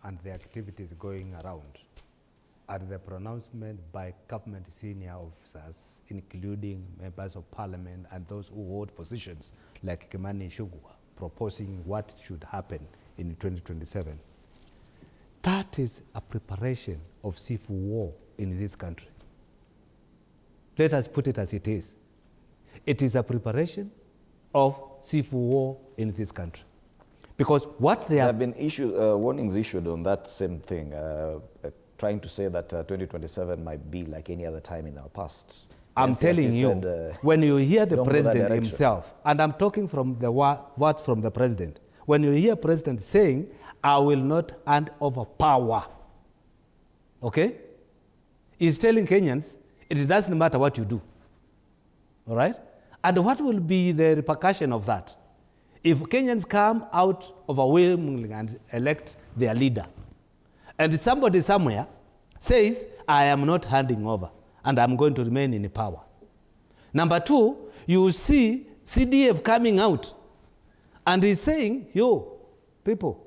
and the activities going around and the pronouncement by government senior officers, including members of parliament and those who hold positions like Kimani Ichung'wah, proposing what should happen in 2027, that is a preparation of civil war in this country. Let us put it as it is. It is a preparation of civil war in this country. Because what there have been warnings issued on that same thing, trying to say that 2027 might be like any other time in our past. I'm telling you, when you hear the president himself, and I'm talking from the words from the president, when you hear president saying, I will not hand over power, okay? He's telling Kenyans, it doesn't matter what you do, all right? And what will be the repercussion of that? If Kenyans come out overwhelmingly and elect their leader, and somebody somewhere says, I am not handing over, and I'm going to remain in power. Number two, you see CDF coming out, and he's saying, yo, people,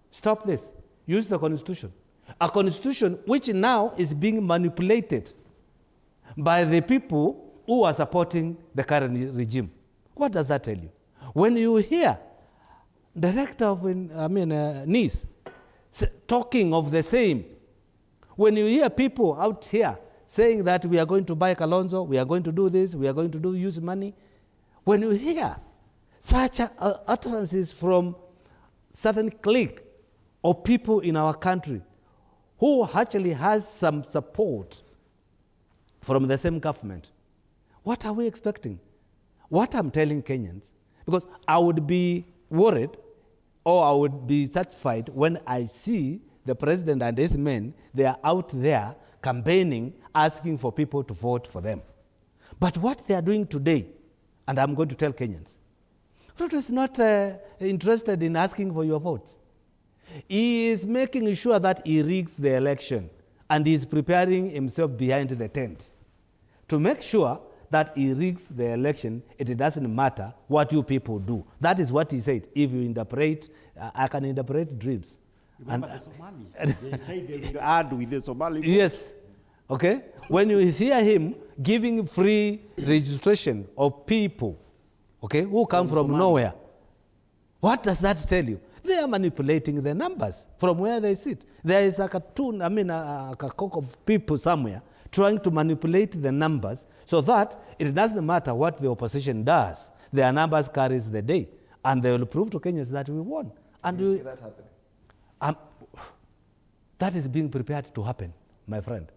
stop this. Use the constitution. A constitution which now is being manipulated by the people who are supporting the current regime. What does that tell you? When you hear director of NIS talking of the same, when you hear people out here saying that we are going to buy Kalonzo, we are going to do this, we are going to use money, when you hear such utterances from certain clique of people in our country who actually has some support from the same government, what are we expecting? What I'm telling Kenyans, because I would be worried or I would be satisfied when I see the president and his men, they are out there campaigning, asking for people to vote for them. But what they are doing today, and I'm going to tell Kenyans, Ruto is not interested in asking for your votes. He is making sure that he rigs the election, and he is preparing himself behind the tent to make sure that he rigs the election. It doesn't matter what you people do. That is what he said. If you interpret, I can interpret dreams. Remember the Somali. They say they will add with the Somali. Yes. Okay? When you hear him giving free registration of people, okay, who come from nowhere, what does that tell you? They are manipulating the numbers from where they sit. There is a cartoon, a cock of people somewhere trying to manipulate the numbers so that it doesn't matter what the opposition does. Their numbers carries the day, and they will prove to Kenyans that we won. And you see that happening? That is being prepared to happen, my friend.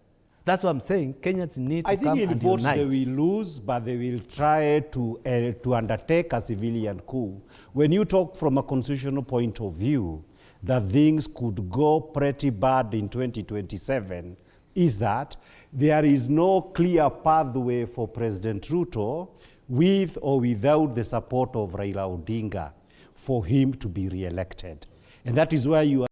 That's what I'm saying. Kenyans need to come and unite. I think in votes they will lose, but they will try to undertake a civilian coup. When you talk from a constitutional point of view, that things could go pretty bad in 2027, is that there is no clear pathway for President Ruto, with or without the support of Raila Odinga, for him to be re-elected. And that is where you are